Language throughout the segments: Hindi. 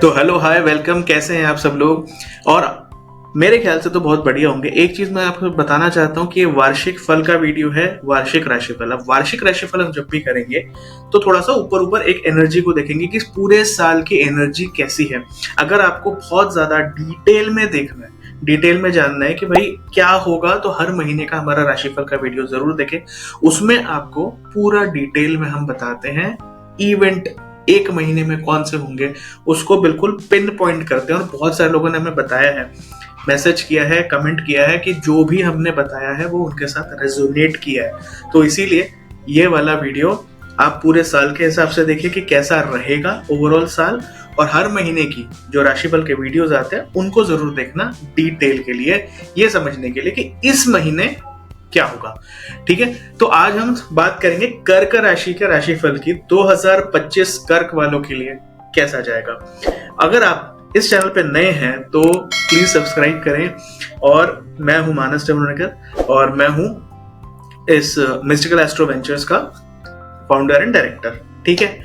तो हेलो हाय वेलकम, कैसे हैं आप सब लोग। और मेरे ख्याल से तो बहुत बढ़िया होंगे। एक चीज मैं आपको बताना चाहता हूँ कि ये वार्षिक फल का वीडियो है, वार्षिक राशिफल। अब वार्षिक राशिफल हम जब भी करेंगे तो थोड़ा सा ऊपर ऊपर एक एनर्जी को देखेंगे कि पूरे साल की एनर्जी कैसी है। अगर आपको बहुत ज्यादा डिटेल में देखना है, डिटेल में जानना है कि भाई क्या होगा, तो हर महीने का हमारा राशिफल का वीडियो जरूर देखें। उसमें आपको पूरा डिटेल में हम बताते हैं इवेंट एक महीने में कौन से होंगे, उसको बिल्कुल पिन पॉइंट करते हैं। और बहुत सारे लोगों ने हमें बताया है, मैसेज किया है, कमेंट किया है कि जो भी हमने बताया है वो उनके साथ रेजोनेट किया है। तो इसीलिए ये वाला वीडियो आप पूरे साल के हिसाब से देखिए कि कैसा रहेगा ओवरऑल साल, और हर महीने की जो राशिफल के वीडियोस आते हैं उनको जरूर देखना डिटेल के लिए, ये समझने के लिए कि इस महीने क्या होगा। ठीक है, तो आज हम बात करेंगे कर्क राशि के राशिफल की। 2025 कर्क वालों के लिए कैसा जाएगा। अगर आप इस चैनल पे नए हैं तो प्लीज सब्सक्राइब करें। और मैं हूं मानस टेमरकर और मैं हूं इस मिस्टिकल एस्ट्रो वेंचर्स का फाउंडर एंड डायरेक्टर। ठीक है,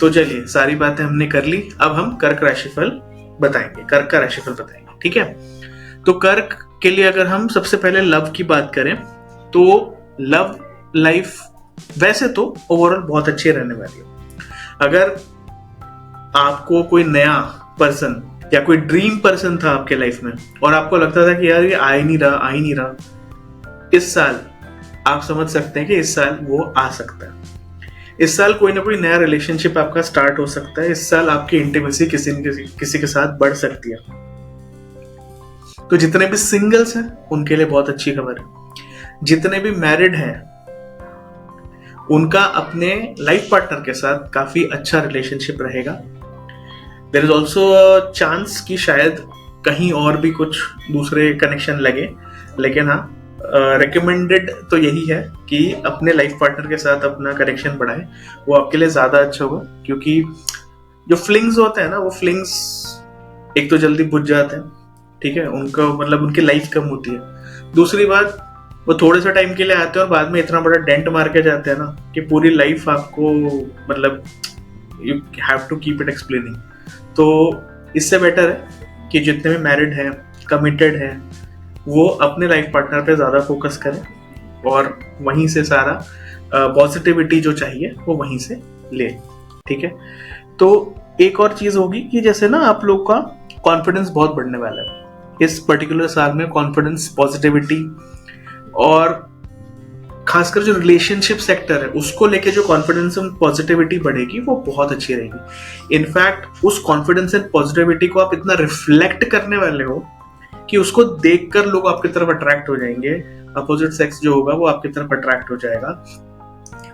तो चलिए सारी बातें हमने कर ली। अब हम कर्क राशिफल बताएंगे, कर्क का राशिफल बताएंगे। ठीक है, तो कर्क के लिए अगर हम सबसे पहले लव की बात करें तो लव लाइफ वैसे तो ओवरऑल बहुत अच्छी रहने वाली है। अगर आपको कोई नया पर्सन या कोई ड्रीम पर्सन था आपके लाइफ में और आपको लगता था कि यार ये आ ही नहीं रहा, इस साल आप समझ सकते हैं कि इस साल वो आ सकता है। इस साल कोई ना कोई नया रिलेशनशिप आपका स्टार्ट हो सकता है। इस साल आपकी इंटीमेसी किसी के साथ बढ़ सकती है। तो जितने भी सिंगल्स हैं उनके लिए बहुत अच्छी खबर है। जितने भी मैरिड हैं उनका अपने लाइफ पार्टनर के साथ काफी अच्छा रिलेशनशिप रहेगा। देयर इज ऑल्सो चांस कि शायद कहीं और भी कुछ दूसरे कनेक्शन लगे, लेकिन हाँ रिकमेंडेड तो यही है कि अपने लाइफ पार्टनर के साथ अपना कनेक्शन बढ़ाए, वो आपके लिए ज्यादा अच्छा होगा। क्योंकि जो फ्लिंग्स होते हैं ना, वो फ्लिंग्स एक तो जल्दी बुझ जाते हैं, ठीक है, उनका मतलब उनकी लाइफ कम होती है। दूसरी बात, वो थोड़े से टाइम के लिए आते हैं और बाद में इतना बड़ा डेंट मार के जाते हैं ना कि पूरी लाइफ आपको मतलब you have to keep it explaining. तो इससे बेटर है कि जितने भी मैरिड हैं, कमिटेड हैं, वो अपने लाइफ पार्टनर पे ज़्यादा फोकस करें और वहीं से सारा पॉजिटिविटी जो चाहिए वो वहीं से ले। ठीक है, तो एक और चीज़ होगी कि जैसे ना आप लोग का कॉन्फिडेंस बहुत बढ़ने वाला है इस पर्टिकुलर साल में। कॉन्फिडेंस, पॉजिटिविटी और खासकर जो रिलेशनशिप सेक्टर है उसको लेके जो कॉन्फिडेंस एंड पॉजिटिविटी बढ़ेगी वो बहुत अच्छी रहेगी। इनफैक्ट उस कॉन्फिडेंस एंड पॉजिटिविटी को आप इतना रिफ्लेक्ट करने वाले हो कि उसको देखकर लोग आपकी तरफ अट्रैक्ट हो जाएंगे। अपोजिट सेक्स जो होगा वो आपकी तरफ अट्रैक्ट हो जाएगा।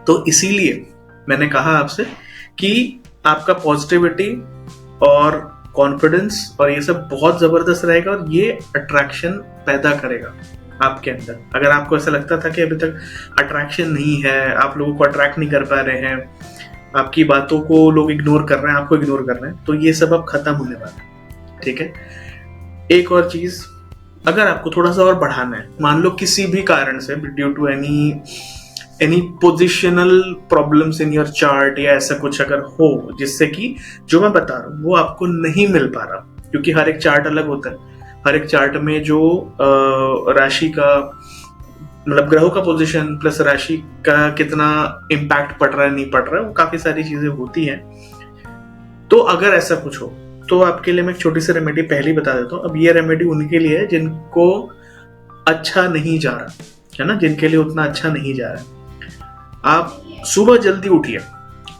तो इसीलिए मैंने कहा आपसे कि आपका पॉजिटिविटी और कॉन्फिडेंस और ये सब बहुत जबरदस्त रहेगा और ये अट्रैक्शन पैदा करेगा आपके अंदर। अगर आपको ऐसा लगता था कि अभी तक अट्रैक्शन नहीं है, आप लोगों को अट्रैक्ट नहीं कर पा रहे हैं, आपकी बातों को लोग इग्नोर कर रहे हैं, आपको इग्नोर कर रहे हैं, तो ये सब अब खत्म होने वाला है। ठीक है, एक और चीज, अगर आपको थोड़ा सा और बढ़ाना है, मान लो किसी भी कारण से due to any positional problems in your chart या ऐसा कुछ अगर हो जिससे कि जो मैं बता रहा हूँ वो आपको नहीं मिल पा रहा, क्योंकि हर एक चार्ट अलग होता है। हर एक चार्ट में जो राशि का मतलब ग्रहों का पोजीशन प्लस राशि का कितना इम्पैक्ट पड़ रहा है नहीं पड़ रहा है, वो काफी सारी चीजें होती हैं। तो अगर ऐसा कुछ हो तो आपके लिए मैं एक छोटी सी रेमेडी पहले बता देता हूँ। अब ये रेमेडी उनके लिए है जिनको अच्छा नहीं जा रहा है ना, जिनके लिए उतना अच्छा नहीं जा रहा है। आप सुबह जल्दी उठिए,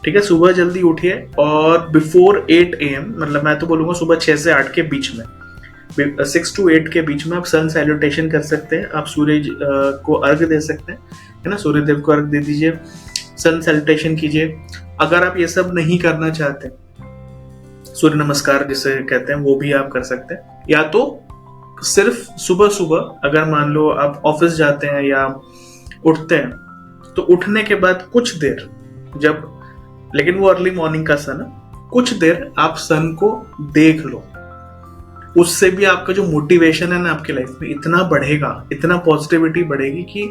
ठीक है, सुबह जल्दी उठिए और बिफोर 8 AM, मतलब मैं तो बोलूंगा सुबह 6 से 8 के बीच में, 6 to 8 के बीच में आप सन सैल्यूटेशन कर सकते हैं। आप सूरज को अर्घ दे सकते हैं, है ना, सूर्य देव को अर्घ दे दीजिए, सन सैल्यूटेशन कीजिए। अगर आप ये सब नहीं करना चाहते, सूर्य नमस्कार जिसे कहते हैं वो भी आप कर सकते हैं। या तो सिर्फ सुबह सुबह अगर मान लो आप ऑफिस जाते हैं या उठते हैं तो उठने के बाद कुछ देर, जब, लेकिन वो अर्ली मॉर्निंग का सन है, कुछ देर आप सन को देख लो। उससे भी आपका जो मोटिवेशन है ना आपकी लाइफ में इतना बढ़ेगा, इतना पॉजिटिविटी बढ़ेगी कि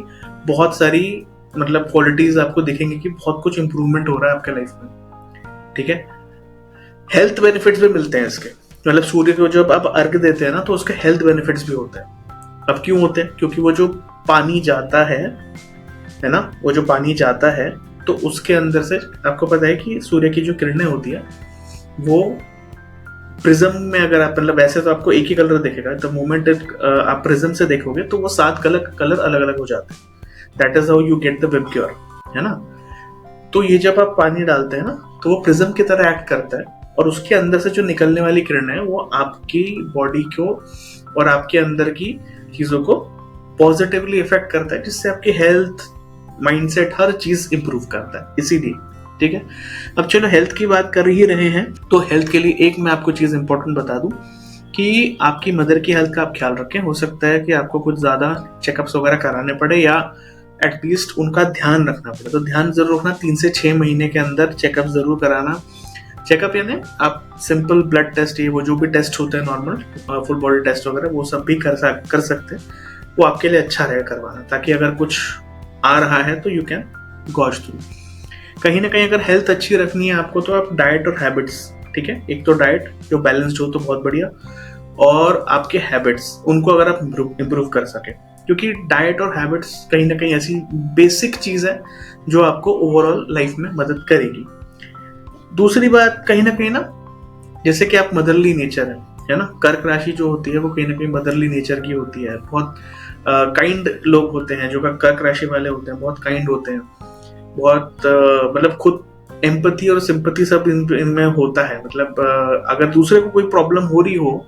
बहुत सारी मतलब क्वालिटीज आपको दिखेंगी कि बहुत कुछ इंप्रूवमेंट हो रहा है आपके लाइफ में। ठीक है, हेल्थ बेनिफिट्स भी मिलते हैं इसके। मतलब सूर्य को जब आप अर्घ देते हैं ना तो उसके हेल्थ बेनिफिट्स भी होते हैं। अब क्यों होते हैं? क्योंकि वो जो पानी जाता है ना, वो जो पानी जाता है तो उसके अंदर से आपको पता है कि सूर्य की जो किरणें होती है वो प्रिज्म में, अगर आप मतलब वैसे तो आपको एक ही कलर दिखेगा, द मोमेंट आप प्रिज्म से देखोगे तो वो 7 कलर अलग अलग हो जाते हैं। That is how you get the VIBGYOR, है ना। तो ये जब आप पानी डालते हैं ना तो वो प्रिज्म की तरह एक्ट करता है और उसके अंदर से जो निकलने वाली किरणें है वो आपकी बॉडी को और आपके अंदर की चीजों को पॉजिटिवली इफेक्ट करता है, जिससे आपकी हेल्थ, माइंडसेट, हर चीज इंप्रूव करता है। इसीलिए ठीक है। अब चलो हेल्थ की बात कर ही रहे हैं तो हेल्थ के लिए एक मैं आपको चीज इंपॉर्टेंट बता दूं कि आपकी मदर की हेल्थ का आप ख्याल रखें। हो सकता है कि आपको कुछ ज्यादा चेकअप्स वगैरह कराने पड़े या एटलीस्ट उनका ध्यान रखना पड़े। तो ध्यान जरूर रखना, 3 से 6 महीने के अंदर चेकअप जरूर कराना। चेकअप यानी आप सिंपल ब्लड टेस्ट, ये वो जो भी टेस्ट होते हैं नॉर्मल फुल बॉडी टेस्ट वगैरह, वो सब भी कर सकते हैं। वो आपके लिए अच्छा रहेगा करवाना, ताकि अगर कुछ आ रहा है तो यू कैन गॉज थ्रू। कहीं ना कहीं अगर हेल्थ अच्छी रखनी है आपको तो आप डाइट और हैबिट्स, ठीक है, एक तो डाइट जो बैलेंस्ड हो तो बहुत बढ़िया, और आपके हैबिट्स उनको अगर आप इम्प्रूव कर सके, क्योंकि डाइट और हैबिट्स कहीं ना कहीं ऐसी बेसिक चीज है जो आपको ओवरऑल लाइफ में मदद करेगी। दूसरी बात कहीं ना जैसे कि आप मदरली नेचर है ना, कर्क राशि जो होती है वो कहीं ना कहीं मदरली नेचर की होती है। बहुत काइंड लोग होते हैं जो कर्क राशि वाले होते हैं, बहुत काइंड होते हैं, बहुत मतलब खुद एम्पैथी और सिंपैथी सब इनमें होता है। मतलब अगर दूसरे को कोई प्रॉब्लम हो रही हो,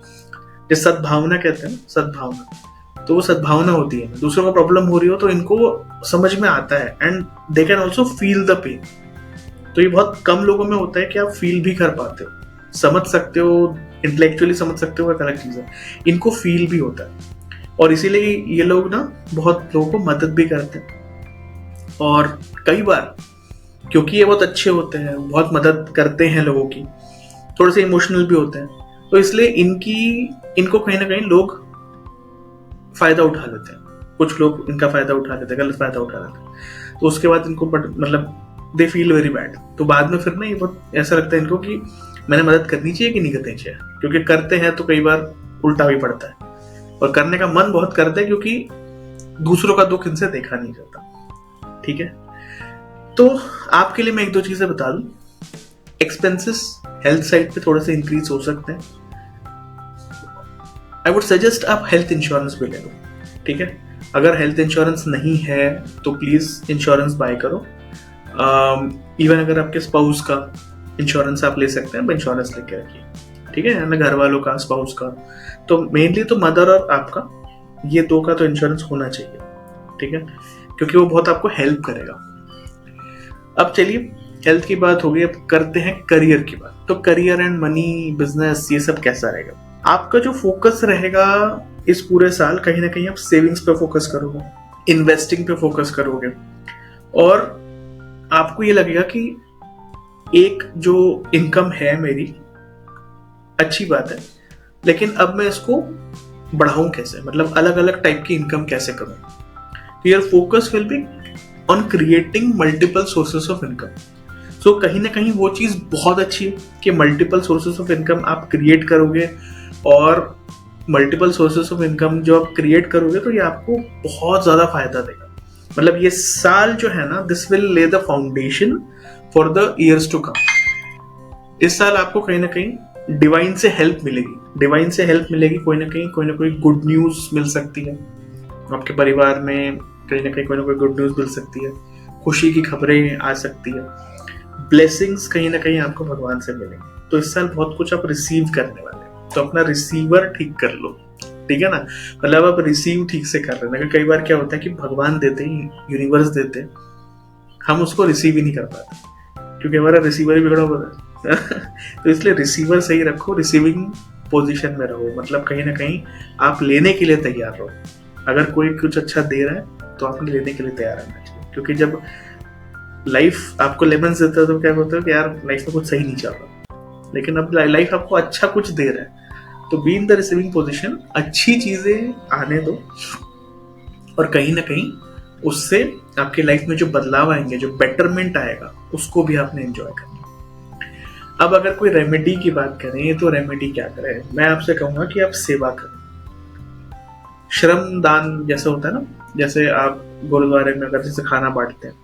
जिस सद्भावना कहते हैं, सद्भावना, तो वो सद्भावना होती है। दूसरों को प्रॉब्लम हो रही हो तो इनको समझ में आता है and they can also feel the pain. तो ये बहुत कम लोगों में होता है कि आप फील भी कर पाते हो, समझ सकते हो, इंटेलेक्चुअली समझ सकते हो, एक अलग चीज है, इनको फील भी होता है। और इसीलिए ये लोग ना बहुत लोगों को मदद भी करते हैं, और कई बार क्योंकि ये बहुत अच्छे होते हैं, बहुत मदद करते हैं लोगों की, थोड़े से इमोशनल भी होते हैं, तो इसलिए इनको कहीं ना कहीं लोग फायदा उठा लेते हैं। कुछ लोग इनका फायदा उठा लेते हैं, गलत फायदा उठा लेते हैं, तो उसके बाद इनको मतलब दे फील वेरी बैड। तो बाद में फिर ना ये बहुत ऐसा लगता है इनको कि मैंने मदद करनी चाहिए कि नहीं करनी चाहिए, क्योंकि करते हैं तो कई बार उल्टा भी पड़ता है, और करने का मन बहुत करता है क्योंकि दूसरों का दुख इनसे देखा नहीं जाता। ठीक है, तो आपके लिए मैं एक दो चीजें बता दूं। एक्सपेंसेस हेल्थ साइड पे थोड़े से इंक्रीज हो सकते हैं। आई वुड सजेस्ट आप हेल्थ इंश्योरेंस भी ले लो। ठीक है, अगर हेल्थ इंश्योरेंस नहीं है तो प्लीज इंश्योरेंस बाय करो। इवन अगर आपके स्पाउस का इंश्योरेंस आप ले सकते हैं, इंश्योरेंस लेके रखिए। ठीक है, ना घर वालों का, स्पाउस का, तो मेनली तो मदर और आपका, ये दो का तो इंश्योरेंस होना चाहिए। ठीक है, क्योंकि वो बहुत आपको हेल्प करेगा। अब चलिए हेल्थ की बात हो गई, अब करते हैं करियर की बात। तो करियर एंड मनी, बिजनेस, ये सब कैसा रहेगा? आपका जो फोकस रहेगा इस पूरे साल, कहीं ना कहीं आप सेविंग्स पे फोकस करोगे, इन्वेस्टिंग पे फोकस करोगे, और आपको ये लगेगा कि एक जो इनकम है मेरी, अच्छी बात है, लेकिन अब मैं इसको बढ़ाऊं कैसे, मतलब अलग अलग टाइप की इनकम कैसे करूं। तो your focus will be on creating multiple sources of income. So कहीं ना कहीं वो चीज बहुत अच्छी है कि मल्टीपल सोर्सेस ऑफ इनकम आप क्रिएट करोगे, और मल्टीपल सोर्सेस ऑफ इनकम जो आप क्रिएट करोगे तो ये आपको बहुत ज्यादा फायदा देगा। मतलब ये साल जो है ना, this will lay the foundation for the years to come. इस साल आपको कहीं ना कहीं डिवाइन से हेल्प मिलेगी, डिवाइन से हेल्प मिलेगी, कोई ना कोई गुड न्यूज मिल सकती है आपके परिवार में, कहीं ना कोई गुड न्यूज मिल सकती है, खुशी की खबरें आ सकती है, ब्लेसिंग्स कहीं ना कहीं आपको भगवान से मिलेंगे। तो इस साल बहुत कुछ आप रिसीव करने वाले हैं, तो अपना रिसीवर ठीक कर लो। ठीक है ना, मतलब आप रिसीव ठीक से कर रहे हैं। कई बार क्या होता है कि भगवान देते ही, यूनिवर्स देते, हम उसको रिसीव ही नहीं कर पाते क्योंकि हमारा रिसीवर ही बिगड़ा हुआ है। तो इसलिए रिसीवर सही रखो, रिसीविंग पोजीशन में रहो, मतलब कहीं ना कहीं आप लेने के लिए तैयार रहो। अगर कोई कुछ अच्छा दे रहा है तो आपको लेने के लिए तैयार रहना चाहिए, क्योंकि जब लाइफ आपको लेमन्स देता है तो क्या बोलते हो कि यार लाइफ में कुछ सही नहीं चल रहा, लेकिन अब लाइफ आपको अच्छा कुछ दे रहा है, तो be in the receiving position, अच्छी चीजें आने दो, और कहीं ना कहीं उससे आपके लाइफ में जो बदलाव आएंगे, जो बेटरमेंट आएगा, उसको भी आपने एंजॉय करना। अब अगर कोई रेमेडी की बात करें तो रेमेडी क्या करें, मैं आपसे कहूंगा कि आप सेवा करें। श्रम दान जैसे होता है ना, जैसे आप गुरुद्वारे में अगर जैसे खाना बांटते हैं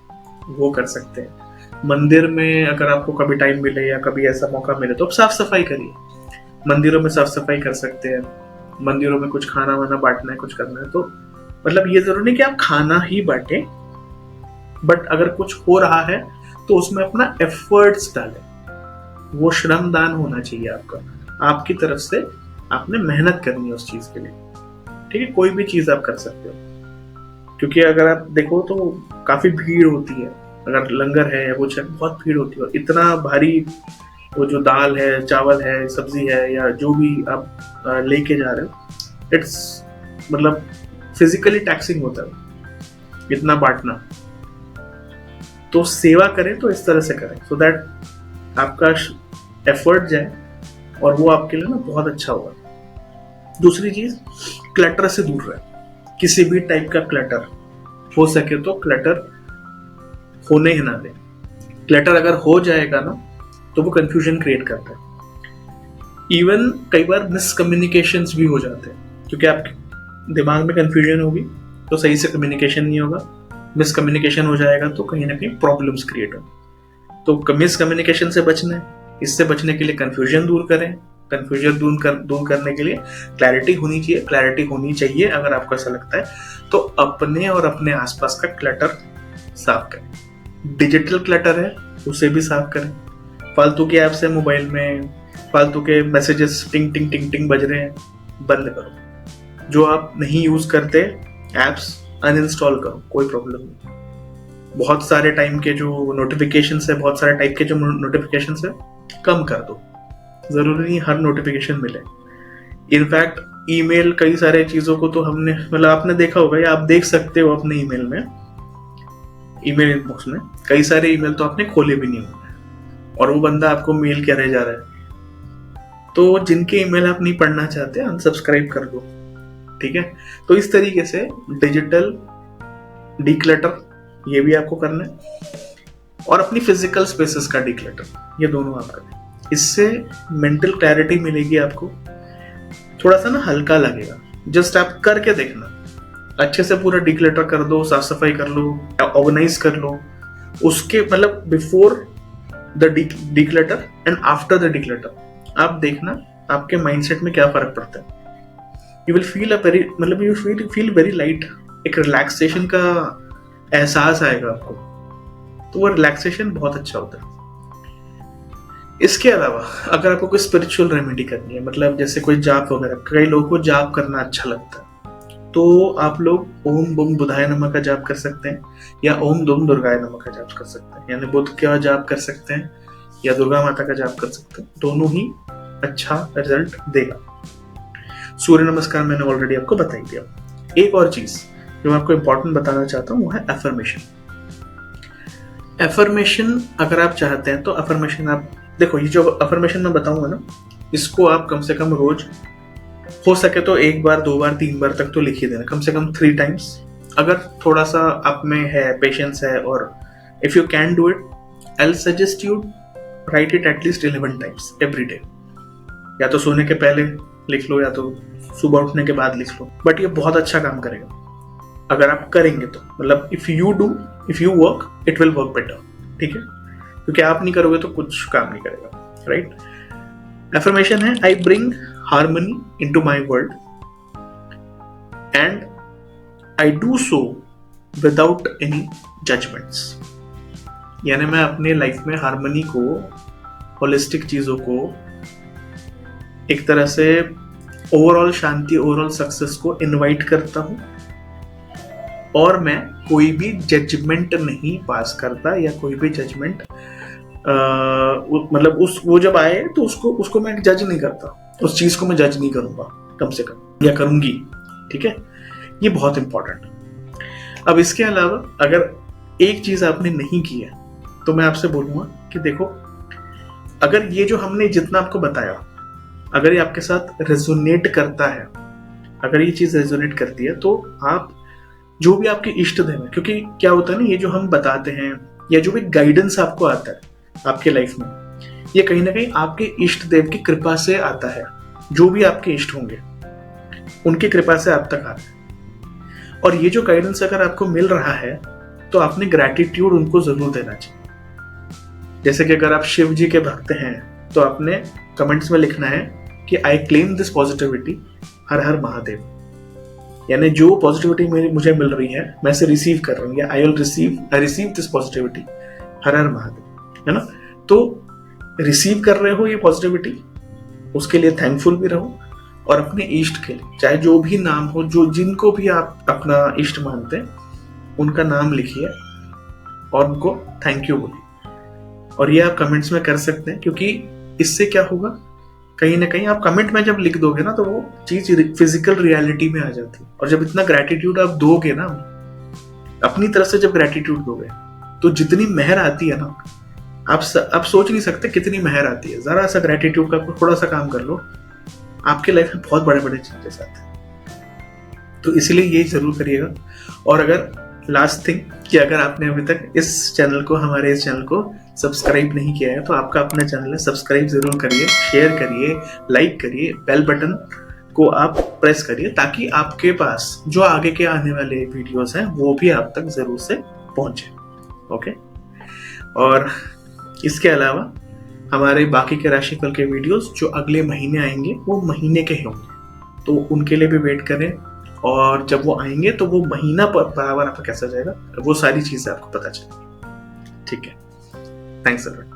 वो कर सकते हैं। मंदिर में अगर आपको कभी टाइम मिले या कभी ऐसा मौका मिले तो आप साफ सफाई करिए। मंदिरों में साफ सफाई कर सकते हैं, मंदिरों में कुछ खाना वाना बांटना है, कुछ करना है तो मतलब ये जरूरी नहीं कि आप खाना ही बांटें, बट अगर कुछ हो रहा है तो उसमें अपना एफर्ट्स डालें। वो श्रम दान होना चाहिए आपका, आपकी तरफ से आपने मेहनत करनी है उस चीज के लिए। ठीक है, कोई भी चीज आप कर सकते हो, क्योंकि अगर आप देखो तो काफी भीड़ होती है, अगर लंगर है या कुछ है बहुत भीड़ होती है, और इतना भारी वो जो दाल है, चावल है, सब्जी है या जो भी आप लेके जा रहे हो, इट्स मतलब फिजिकली टैक्सिंग होता है इतना बांटना। तो सेवा करें तो इस तरह से करें सो दैट आपका एफर्ट जाए और वो आपके लिए ना बहुत अच्छा होगा। दूसरी चीज, क्लटर से दूर रहे। किसी भी टाइप का क्लटर हो सके तो क्लटर होने ही ना दें। क्लटर अगर हो जाएगा ना तो वो कंफ्यूजन क्रिएट करता है। इवन कई बार मिसकम्युनिकेशंस भी हो जाते हैं, क्योंकि आपके दिमाग में कंफ्यूजन होगी तो सही से कम्युनिकेशन नहीं होगा। मिसकम्युनिकेशन हो जाएगा तो कहीं ना कहीं प्रॉब्लम्स क्रिएट होंगे। तो मिसकम्युनिकेशन से बचना है, इससे बचने के लिए कंफ्यूजन दूर करें। कंफ्यूजन दूर करने के लिए क्लैरिटी होनी चाहिए। क्लैरिटी होनी चाहिए अगर आपको ऐसा लगता है तो अपने और अपने आसपास का क्लटर साफ करें। डिजिटल क्लटर है उसे भी साफ करें। फालतू के ऐप्स है मोबाइल में, फालतू के मैसेजेस टिंग टिंग टिंग टिंग बज रहे हैं, बंद करो। जो आप नहीं यूज करते ऐप्स अनइंस्टॉल करो, कोई प्रॉब्लम नहीं। बहुत सारे टाइम के जो नोटिफिकेशंस है, बहुत सारे टाइप के जो नोटिफिकेशंस है कम कर दो। जरूरी नहीं हर नोटिफिकेशन मिले। इनफैक्ट ईमेल, कई सारे चीजों को तो हमने मतलब आपने देखा होगा या आप देख सकते हो अपने ईमेल में, ईमेल इनबॉक्स में कई सारे ईमेल तो आपने खोले भी नहीं होंगे और वो बंदा आपको मेल करे जा रहा है। तो जिनके ईमेल आप नहीं पढ़ना चाहते अनसब्सक्राइब कर दो। ठीक है, तो इस तरीके से डिजिटल डीक्लटर ये भी आपको करना है और अपनी फिजिकल स्पेसेस का डीक्लटर, ये दोनों आप करें। इससे मेंटल क्लैरिटी मिलेगी आपको, थोड़ा सा ना हल्का लगेगा। जस्ट आप करके देखना, अच्छे से पूरा डीक्लटर कर दो, साफ सफाई कर लो, ऑर्गेनाइज कर लो। उसके मतलब before the declutter and after the declutter आप देखना आपके माइंडसेट में क्या फर्क पड़ता है। You will feel a very मतलब यू फील वेरी लाइट। एक रिलैक्सेशन का एहसास आएगा आपको, तो वो रिलैक्सेशन बहुत अच्छा होता है। इसके अलावा अगर आपको कोई स्पिरिचुअल रेमेडी करनी है, मतलब जैसे कोई जाप वगैरह, कई लोगों को जाप करना अच्छा लगता है, तो आप लोग ओम बम बुधाय नमः का जाप कर सकते हैं या ओम दुम दुर्गाय नमः का जाप कर सकते हैं। यानी बुध का जाप कर सकते हैं या दुर्गा माता का जाप कर सकते हैं, दोनों ही अच्छा रिजल्ट देगा। सूर्य नमस्कार मैंने ऑलरेडी आपको बता ही दिया। एक और चीज जो मैं आपको इंपॉर्टेंट बताना चाहता हूँ वो है एफर्मेशन। एफर्मेशन अगर आप चाहते हैं तो एफर्मेशन आप देखो, ये जो एफर्मेशन मैं बताऊंगा ना, इसको आप कम से कम रोज हो सके तो 1 बार 2 बार 3 बार तक तो लिख ही देना, कम से कम 3 टाइम्स। अगर थोड़ा सा आप में है, पेशेंस है, और if you can do it, I will suggest you right it at least 11 times every day. या तो सोने के पहले लिख लो या तो सुबह उठने के बाद लिख लो, बट ये बहुत अच्छा काम करेगा अगर आप करेंगे तो। मतलब if you work it will work better. ठीक है, क्योंकि आप नहीं करोगे तो कुछ काम नहीं करेगा, राइट। एफर्मेशन है, I bring harmony into my world and I do so without any judgments. यानी मैं अपने लाइफ में हार्मनी को, होलिस्टिक चीजों को, एक तरह से ओवरऑल शांति, ओवरऑल सक्सेस को इनवाइट करता हूं और मैं कोई भी जजमेंट नहीं पास करता या कोई भी जजमेंट मतलब वो जब आए तो उसको मैं जज नहीं करता, उस चीज को मैं जज नहीं करूंगा कम से कम, या करूंगी। ठीक है, ये बहुत इंपॉर्टेंट है। अब इसके अलावा अगर एक चीज आपने नहीं की है तो मैं आपसे बोलूंगा कि देखो, अगर ये जो हमने जितना आपको बताया, अगर ये आपके साथ रेजोनेट करता है, अगर ये चीज रेजोनेट करती है, तो आप जो भी आपके इष्ट देव है, क्योंकि क्या होता है ना, ये जो हम बताते हैं या जो भी गाइडेंस आपको आता है आपके लाइफ में, ये कहीं ना कहीं आपके इष्ट देव की कृपा से आता है। जो भी आपके इष्ट होंगे उनकी कृपा से आप तक आता है। और ये जो गाइडेंस अगर आपको मिल रहा है तो आपने ग्रैटिट्यूड उनको जरूर देना चाहिए। जैसे कि अगर आप शिव जी के भक्त हैं तो आपने कमेंट्स में लिखना है कि आई क्लेम दिस पॉजिटिविटी, हर हर महादेव। यानी जो पॉजिटिविटी मुझे मिल रही है मैं इसे रिसीव कर रहा हूँ, आई रिसीव दिस पॉजिटिविटी, हर हर महादेव, है ना। तो रिसीव कर रहे हो ये पॉजिटिविटी, उसके लिए थैंकफुल भी रहो। और अपने इष्ट के लिए चाहे जो भी नाम हो, जो जिनको भी आप अपना इष्ट मानते हैं उनका नाम लिखिए और उनको थैंक यू बोलिए। और ये आप कमेंट्स में कर सकते हैं, क्योंकि इससे क्या होगा, कहीं ना कहीं आप कमेंट में जब लिख दोगे ना तो वो चीज फिजिकल रियलिटी में आ जाती है। और जब इतना ग्रैटिट्यूड आप दोगे ना, अपनी तरफ से जब ग्रैटिट्यूड दोगे तो जितनी मेहर आती है ना, आप सोच नहीं सकते कितनी मेहर आती है। जरा सा ग्रैटिट्यूड का थोड़ा सा काम कर लो, आपके लाइफ में बहुत बड़े बड़े चेंजेस आते हैं। तो इसलिए ये जरूर करिएगा। और अगर लास्ट थिंग कि अगर आपने अभी तक हमारे इस चैनल को सब्सक्राइब नहीं किया है तो आपका अपना चैनल है, सब्सक्राइब जरूर करिए, शेयर करिए, लाइक करिए, बेल बटन को आप प्रेस करिए, ताकि आपके पास जो आगे के आने वाले वीडियोस हैं वो भी आप तक जरूर से पहुंचे। ओके। और इसके अलावा हमारे बाकी के राशिफल के वीडियोस जो अगले महीने आएंगे वो महीने के होंगे, तो उनके लिए भी वेट करें। और जब वो आएंगे तो वो महीना बराबर आपका कैसा जाएगा वो सारी चीजें आपको पता चलेगी। ठीक है, थैंक्स अ लॉट।